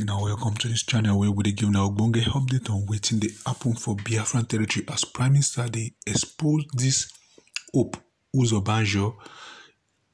Now welcome to this channel where we give now bonge update on waiting the happen for Biafran territory as Prime Minister they exposed this hope Uzobanjo.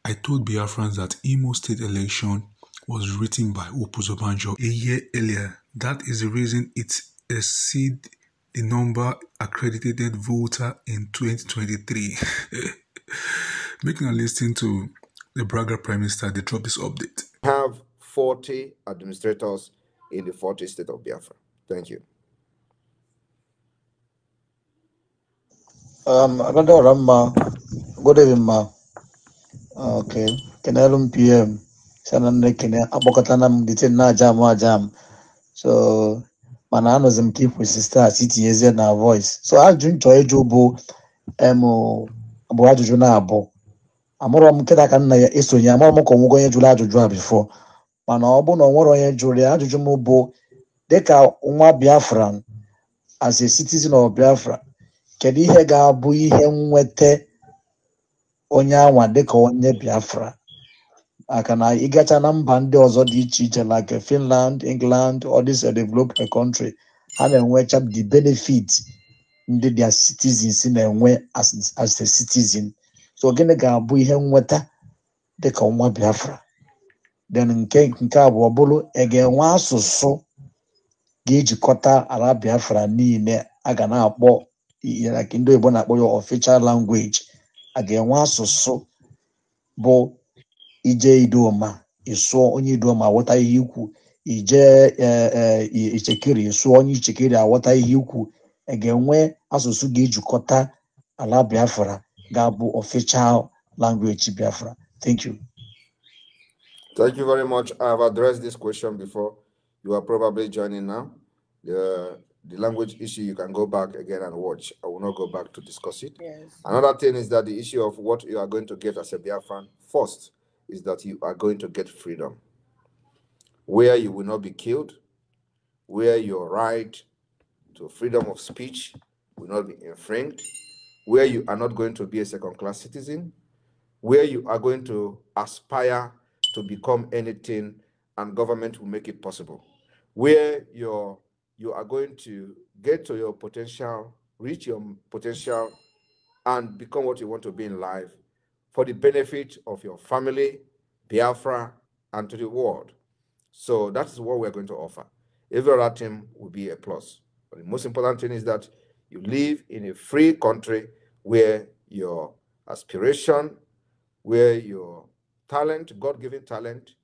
I told Biafrans that Imo State election was written by Uzobanjo a year earlier. That is the reason it exceeded the number accredited voter in 2023. Making a listen to the Braga Prime Minister, they dropped this update. Have 40 administrators in the 40 state of Biafra. Thank you. Good evening, ma. Okay. Kenelum PM. Sanande kene abokatanam ditin na jam. So manano zim keep with sister city yeze na voice. So I jun to ejubo abo ajuju na abo. Amoro mkeda kan na esonye amoro mo ko mugo yejula ajuju before. Mana obu no nworo yejule ajuju mo bo deka nwa Biafran as a citizen of Biafra. Kedu ihe ga-abụ ihe nwete onye anwa dịka onye Biafra aka na ịgacha na mba ndị ọzọ dị iche iche like Finland, England, all these developed country ha na-enwecha the benefit ndị their citizens na-enwe as a citizen. So gịnị ga-abụ ihe nweta dịka nwa Biafra? Then nke abụọ bụrụ ga-enwe asụsụ ga-ejikọta ala Biafra niile a ga na-akpọ like ndị Igbo na-akpọ your official language. A ga-enwe asụsụ bụ ije idoma ịsụọ onye idoma aghọta ihe ikwu, ije ichekiri ịsụọ onye ichekiri aghọta ihe ikwu. A ga-enwe asụsụ ga-ejikọta ala Biafra ga-abụ official language Biafra. Thank you. Thank you very much. I have addressed this question before. You are probably joining now. The language issue, you can go back again and watch. I will not go back to discuss it. Yes. Another thing is that the issue of what you are going to get as a Biafran first is that you are going to get freedom, where you will not be killed, where your right to freedom of speech will not be infringed, where you are not going to be a second-class citizen, where you are going to aspire to become anything and government will make it possible, where you are going to get to your potential, reach your potential, and become what you want to be in life for the benefit of your family, Biafra, and to the world. So that is what we're going to offer. Every other thing will be a plus. But the most important thing is that you live in a free country where your aspiration, where your talent, God-given talent,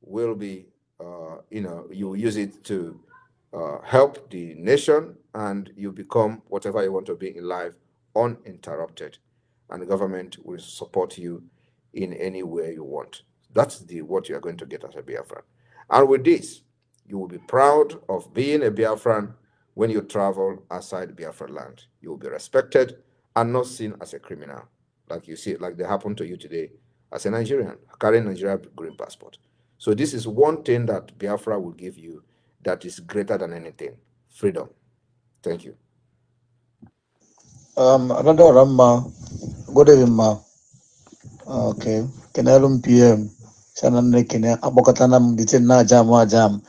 will be, you use it to help the nation, and you become whatever you want to be in life uninterrupted, and the government will support you in any way you want. That's what you are going to get as a Biafran. And with this, you will be proud of being a Biafran when you travel outside Biafran land. You will be respected and not seen as a criminal, like you see, like they happened to you today as a Nigerian carrying Nigeria green passport. So this is one thing that Biafra will give you that is greater than anything: freedom. Thank you. Good evening, ma. Okay. Kenelum PM. Sanande kene abokatanam ditin na jam.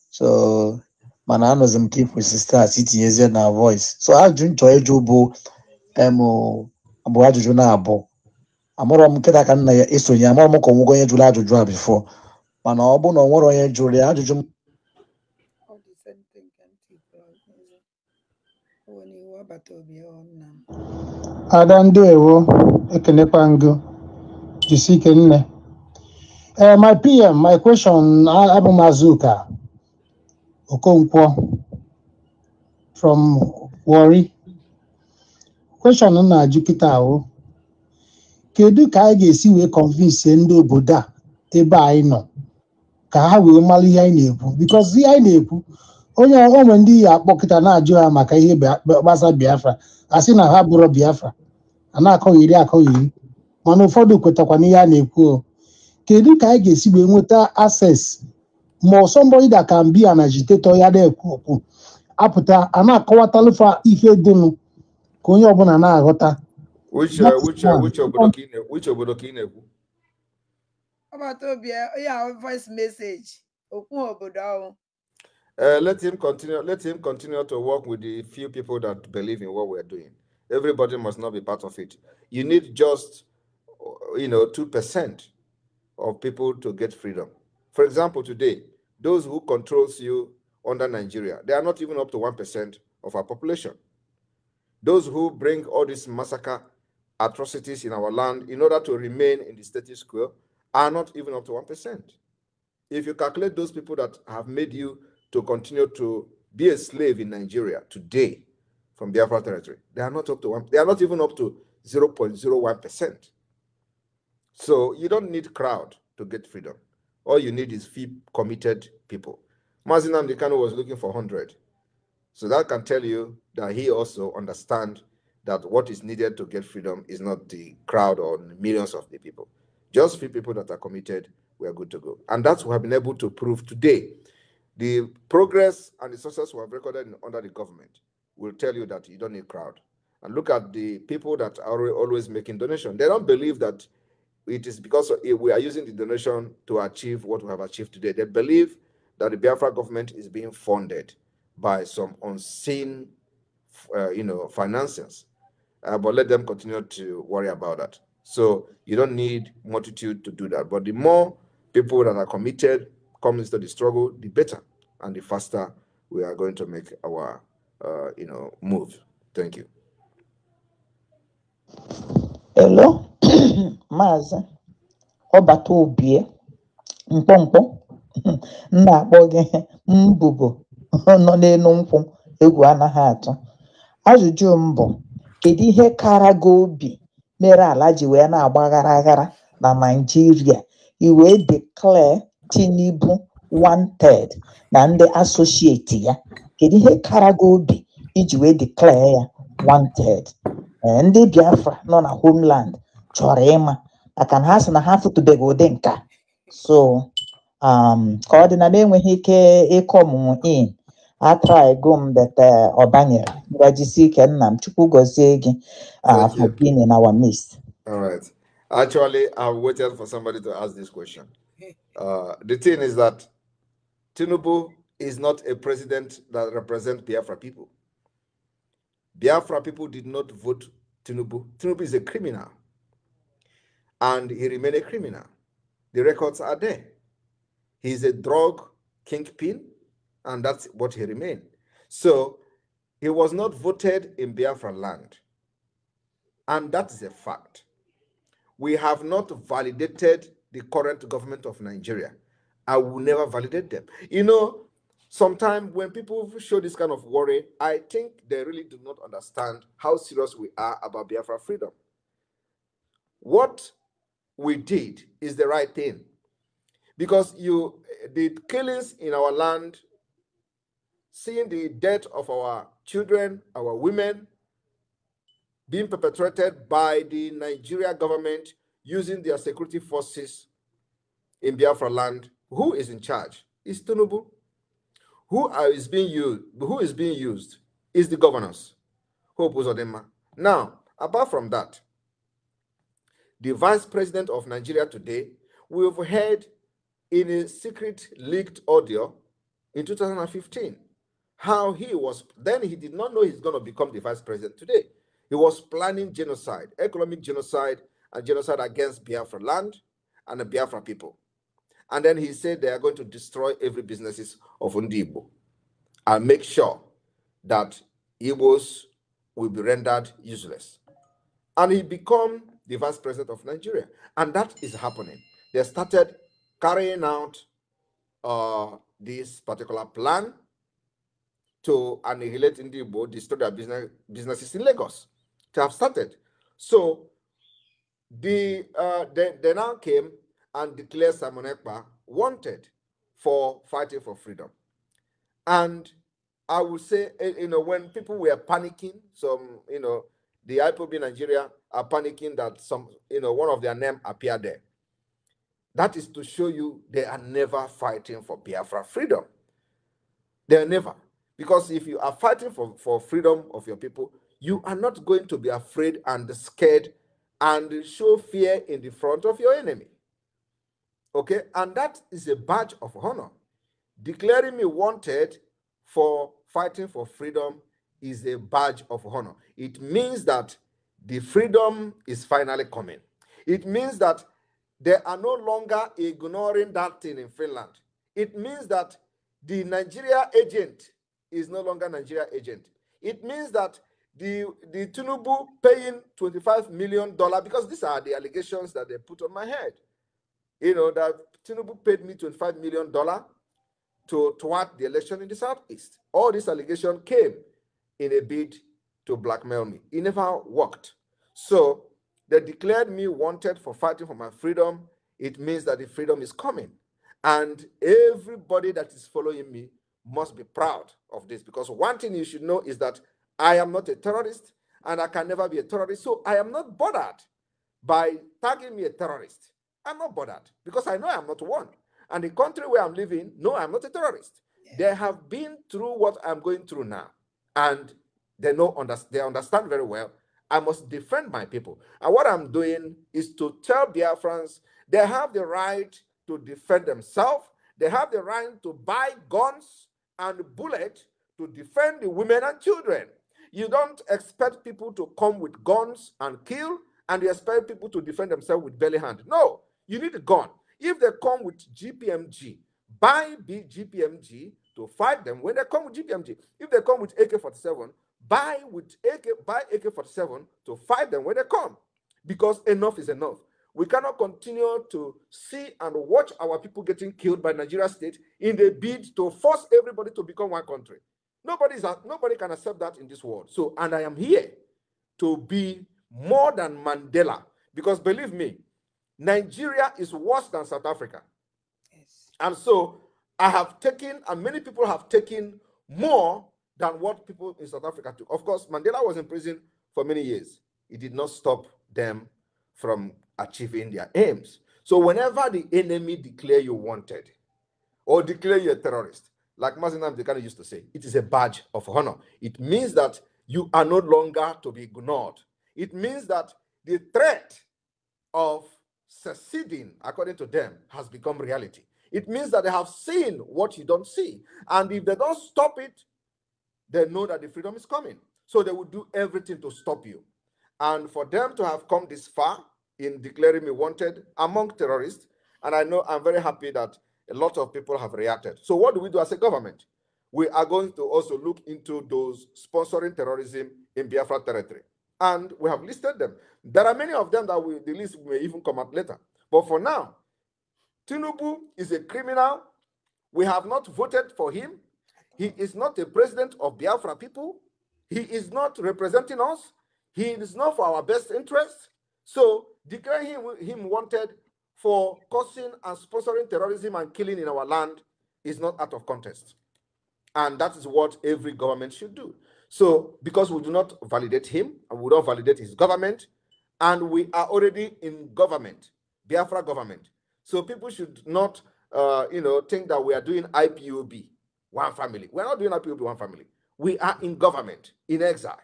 So manano zim keep with sister city yeze na voice. So I jun to ejubo abo ajuju na abo. Amoro mkeda kan na esonye amoro mo ko mugo yejula ajuju before. Mana obu no nworo yejule ajuju Adandewo Ekenepango Jisike Nne. My PM, my question, Abu Mazuka Okonkwo from Warri. Question na Jupiter. Kedu ka a ga-esi wee convince ndị obodo a ebe anyị nọ ka ha wee mara ihe anyị na-ekwu, because ihe anyị na-ekwu onye onwe ndị ya akpọkịta na-ajụ ha maka ihe gbasa Biafra asị na ha bụrụ Biafra a na-akọghịrị mana ụfọdụ kwetakwa n'ihe a na-ekwu. Kedu ka anyị ga-esi wee nweta access ma somebody that can be an agitator ya na-ekwu okwu apụta a na-akọwatalụfa ife dịnụ ka onye ọbụla na-aghọta? Which obodo ka ị na-ekwu? about yeah, voice message. Let him continue. Let him continue to work with the few people that believe in what we're doing. Everybody must not be part of it. You need just, 2% of people to get freedom. For example, today, those who controls you under Nigeria, they are not even up to 1% of our population. Those who bring all these massacre atrocities in our land in order to remain in the status quo are not even up to 1%. If you calculate those people that have made you to continue to be a slave in Nigeria today from Biafra territory, they are not up to one, they are not even up to 0.01%. So you don't need crowd to get freedom. All you need is few committed people. Mazi Nnamdi Kanu was looking for 100. So that can tell you that he also understands that what is needed to get freedom is not the crowd or millions of the people. Just few people that are committed, we are good to go. And that's what we have been able to prove today. The progress and the success we have recorded under the government will tell you that you don't need crowd. And look at the people that are always making donation. They don't believe that it is because we are using the donation to achieve what we have achieved today. They believe that the Biafra government is being funded by some unseen, financiers. But let them continue to worry about that. So you don't need multitude to do that. But the more people that are committed come into the struggle, the better and the faster we are going to make our, move. Thank you. Hello, Maazị Ọbata Obie mkpọmkpọ na-akpọ gị mbụbo nọ n'elu nkwụ egwu anaghị atụ. Ajụjụ m bụ, kedu ihe kara gị obi mere ala ji wee na-agbaghara aghara na Naịjirịa i wee declare Tinubu wanted na ndị associate ya? Kedu ihe kara gị obi iji wee declare ya wanted? Ndị Biafra nọ na homeland chọrọ ịma maka na ha sị na ha fụtụbeghị ụdị nka. So ka ọ dị na na-enweghị ike ịkọ ọmụmụ in atraịgo m bete ọ banyere ngajisi ike nna m Chukwu gọzie gị for being in our midst. All right. Actually, I waited for somebody to ask this question. The thing is that Tinubu is not a president that represents Biafra people. Biafra people did not vote Tinubu. Tinubu is a criminal. And he remained a criminal. The records are there. He's a drug kingpin, and that's what he remained. So he was not voted in Biafra land. And that is a fact. We have not validated the current government of Nigeria. I will never validate them. Sometimes when people show this kind of worry, I think they really do not understand how serious we are about Biafra freedom. What we did is the right thing. Because the killings in our land, seeing the death of our children, our women, being perpetrated by the Nigeria government using their security forces in Biafra land, who is in charge? Is Tinubu. Who is being used is the governors. Hope Uzodinma. Now, apart from that, the vice president of Nigeria today, we've heard in a secret leaked audio in 2015 how he did not know he's going to become the vice president today. He was planning genocide, economic genocide, and genocide against Biafra land and the Biafra people. And then he said they are going to destroy every businesses of Ndibo and make sure that Igbos will be rendered useless. And he became the vice president of Nigeria. And that is happening. They started carrying out this particular plan to annihilate Ndibo, destroy their businesses in Lagos. To have started. So they now came and declared Simon Ekpa wanted for fighting for freedom. And I would say, when people were panicking, the IPOB Nigeria are panicking that one of their name appeared there. That is to show you they are never fighting for Biafra freedom. They are never. Because if you are fighting for freedom of your people, you are not going to be afraid and scared and show fear in the front of your enemy. Okay, and that is a badge of honor. Declaring me wanted for fighting for freedom is a badge of honor. It means that the freedom is finally coming. It means that they are no longer ignoring that thing in Finland. It means that the Nigeria agent is no longer Nigeria agent. It means that the Tinubu paying $25 million, because these are the allegations that they put on my head. You know, that Tinubu paid me $25 million to thwart the election in the Southeast. All this allegation came in a bid to blackmail me. It never worked. So they declared me wanted for fighting for my freedom. It means that the freedom is coming. And everybody that is following me must be proud of this, because one thing you should know is that I am not a terrorist and I can never be a terrorist. So I am not bothered by tagging me a terrorist. I'm not bothered because I know I'm not one. And the country where I'm living, no, I'm not a terrorist. They have been through what I'm going through now. And they understand very well I must defend my people. And what I'm doing is to tell Biafrans they have the right to defend themselves. They have the right to buy guns and bullets to defend the women and children. You don't expect people to come with guns and kill, and you expect people to defend themselves with belly hand. No, you need a gun. If they come with GPMG, buy GPMG to fight them when they come with GPMG. If they come with AK-47, buy AK-47 to fight them when they come. Because enough is enough. We cannot continue to see and watch our people getting killed by Nigeria state in the bid to force everybody to become one country. Nobody can accept that in this world. So, and I am here to be more than Mandela. Because believe me, Nigeria is worse than South Africa. Yes. And so I have taken, and many people have taken more than what people in South Africa took. Of course, Mandela was in prison for many years. It did not stop them from achieving their aims. So whenever the enemy declare you wanted or declare you a terrorist, like Mazinam Dekano used to say, it is a badge of honor. It means that you are no longer to be ignored. It means that the threat of seceding, according to them, has become reality. It means that they have seen what you don't see. And if they don't stop it, they know that the freedom is coming. So they will do everything to stop you. And for them to have come this far in declaring me wanted among terrorists, and I know I'm very happy that a lot of people have reacted. So what do we do as a government? We are going to also look into those sponsoring terrorism in Biafra territory. And we have listed them. There are many of them that the list may even come up later. But for now, Tinubu is a criminal. We have not voted for him. He is not a president of Biafra people. He is not representing us. He is not for our best interest. So declaring him wanted for causing and sponsoring terrorism and killing in our land is not out of contest. And that is what every government should do. So because we do not validate him, and we don't validate his government, and we are already in government, Biafra government. So people should not, think that we are doing IPOB, one family. We're not doing IPOB, one family. We are in government, in exile.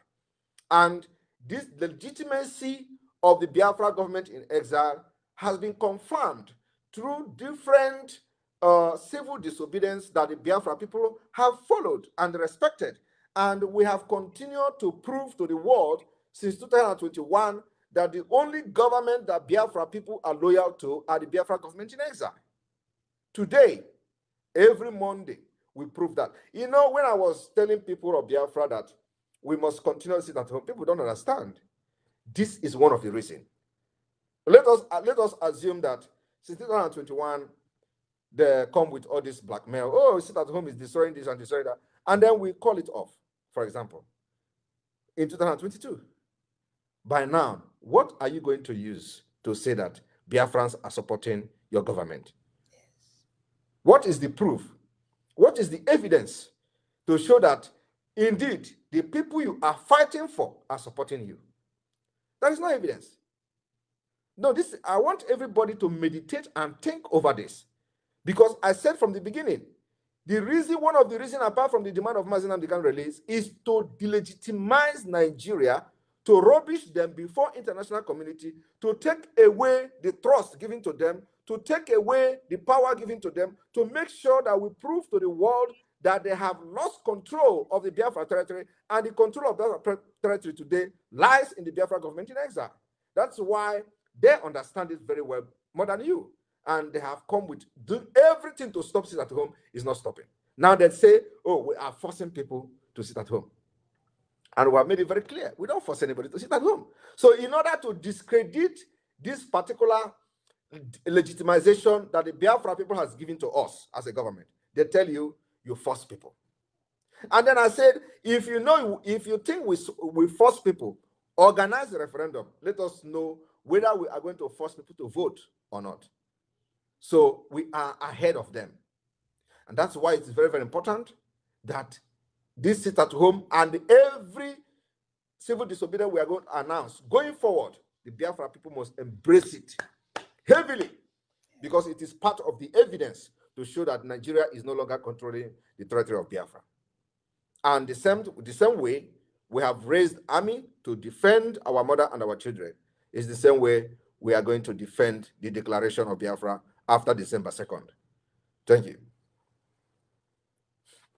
And this legitimacy of the Biafra government in exile has been confirmed through different civil disobedience that the Biafra people have followed and respected. And we have continued to prove to the world since 2021 that the only government that Biafra people are loyal to are the Biafra government in exile. Today, every Monday, we prove that. You know, when I was telling people of Biafra that we must continue to sit at home, people don't understand. This is one of the reasons. Let us assume that since 2021, they come with all this blackmail. Oh, sit at home is destroying this and destroying that. And then we call it off, for example, in 2022. By now, what are you going to use to say that Biafrans are supporting your government? Yes. What is the proof? What is the evidence to show that indeed the people you are fighting for are supporting you? There is no evidence. No, I want everybody to meditate and think over this. Because I said from the beginning, one of the reasons, apart from the demand of Mazinam Dekan release, is to delegitimize Nigeria to rubbish them before international community, to take away the trust given to them, to take away the power given to them, to make sure that we prove to the world that they have lost control of the Biafra territory, and the control of that territory today lies in the Biafra government in exile. That's why they understand it very well, more than you. And they have come with everything to stop sit at home is not stopping. Now they say, oh, we are forcing people to sit at home. And we have made it very clear, we don't force anybody to sit at home. So in order to discredit this particular legitimization that the Biafra people has given to us as a government, they tell you, you force people. And then I said, if you think we force people, organize a referendum. Let us know whether we are going to force people to vote or not. So we are ahead of them. And that's why it's very, very important that this sit at home and every civil disobedience we are going to announce going forward, the Biafra people must embrace it heavily, because it is part of the evidence to show that Nigeria is no longer controlling the territory of Biafra. And the same way we have raised army to defend our mother and our children is the same way we are going to defend the declaration of Biafra after December 2nd. Thank you.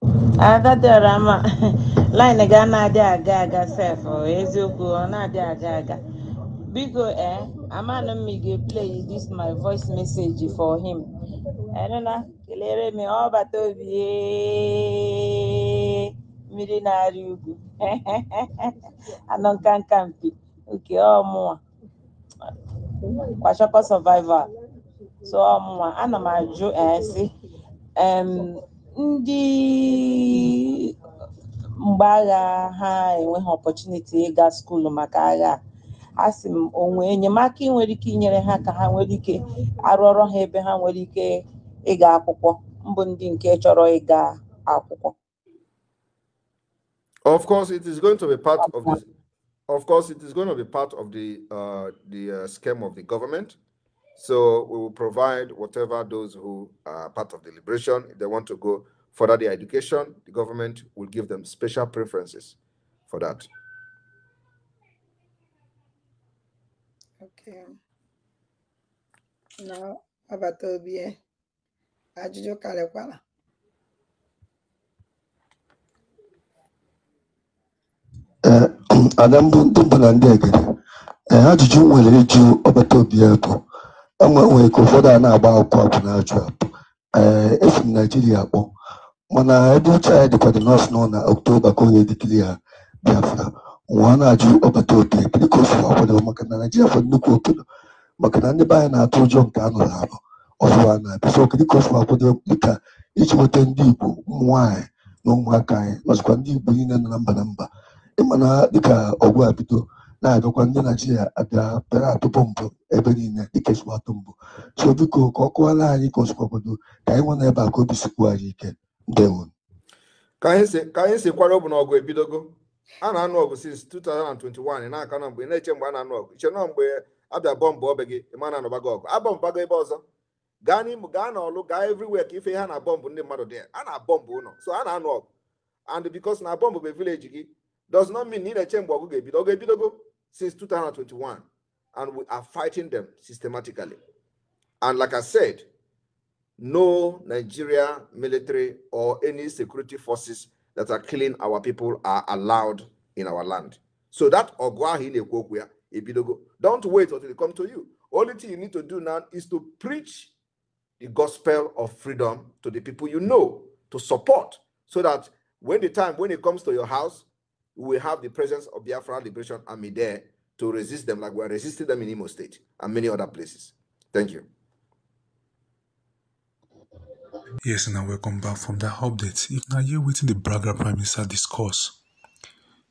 Rama line Ghana aga self eziokwu na aga. Bigo amana me play this my voice message for him. I don't know. Kelere me obatobi miri na ariugu. Anon kampi. Okay, mo. Kwashoko survivor. So mo ana maju si ndị mgbagha ha enweghị opportunity ịga school maka agha. Asị m onwe enyemaka nwere ike inyere ha ka ha nwere ike arụ ọrụ ha ebe ha nwere ike ịga akwụkwọ mbụ ndị nke chọrọ ịga akwụkwọ. Of course, it is going to be part of this. Of course, it is going to be part of the scheme of the government. So we will provide whatever those who are part of the Ĺiberation, if they want to go further their education, the government will give them special preferences for that. Okay. Now, about Obi, Ajujo Kalekwala. Adam Dumbulandeg, Ajuju nwere eju ọbata obi bụ nwere ka ụfọdụ a na-agba akwụkwọ bụ na-ajụ apụ esi Nigeria akpọ mana ebe uche anyị dịkwa dị nọọsụ nọ na October ka onye dịkiri ya Biafra nwa na-ajụ ọbata obi ekiri ka o si akwado maka na Nigeria fọdụ nnukwu obodo maka na ndị be anyị na-atụ ụjọ nke anụrụ abụ ọzọ a na-abịa so okiri ka o si akwado dịka iji nweta ndị Igbo ụmụ nwaanyị na ụmụaka anyị mazụkwa ndị Igbo niile nọ na mba na mba ịmana dịka ọgụ a bido na-agakwa ndị Nigeria abịa bịara atụ bọmbụ ebe niile dịka esi atụ mbụ so biko ka ọ kụwara anyị ka o sikwa obodo ka anyị nwe na ebe a ka obi sikwu anyị ike ndewo ka anyị si kwara ọbụ na ọgụ ebidogo a na-anụ ọgụ since 2021 na-aka na mgbe na-eche mgbe a na-anụ ọgụ iche nọ mgbe abịa bọmbụ ọbe gị ịma na anọbago ọgụ abọmbago ebe ọzọ gaa n'Imo gaa n'Ọlụ gaa everywhere ka ife ha na bọmbụ ndị mmadụ dị a na-abọmbụ ụlọ so a na-anụ ọgụ and because na bọmbụ bụ village gị does not mean na na-eche mgbe ọgụ ga-ebido ọgụ ebidogo since 2021 and we are fighting them systematically. And like I said, no Nigeria military or any security forces that are killing our people are allowed in our land. So that don't wait until they come to you. Only thing you need to do now is to preach the gospel of freedom to the people you know, to support, so that when it comes to your house, we have the presence of Biafra Ĺiberation Army there to resist them like we are resisting them in Imo State and many other places. Thank you. Yes, and now welcome back from that update. If now you're waiting the Braga Prime Minister discourse,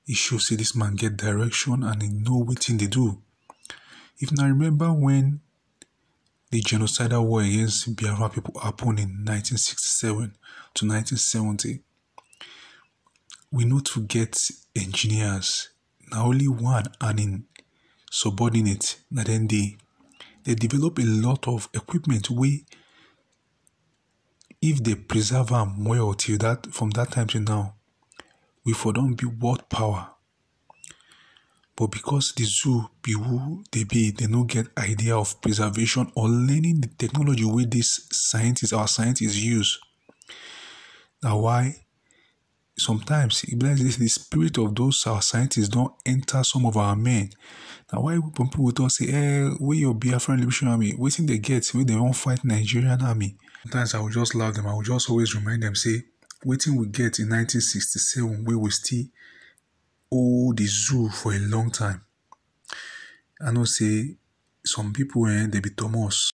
it shows see this man get direction and he know what thing they do. If now remember when the genocidal war against Biafra people happened in 1967 to 1970, we know to get engineers, now only one and in subordinate, and then they develop a lot of equipment where if they preserve them well till that from that time to now, we for don't be world power. But because the zoo be who they be, they no get idea of preservation or learning the technology wey our scientists use. Now why sometimes it be like the spirit of those our scientists don't enter some of our men. Now why people will talk say, where your Biafra Ĺiberation army, waiting they get where they won't fight Nigerian army. Sometimes I will just laugh them, I will just always remind them, say, waiting we get in 1967 where we still hold the zoo for a long time. I know say some people they be Thomas.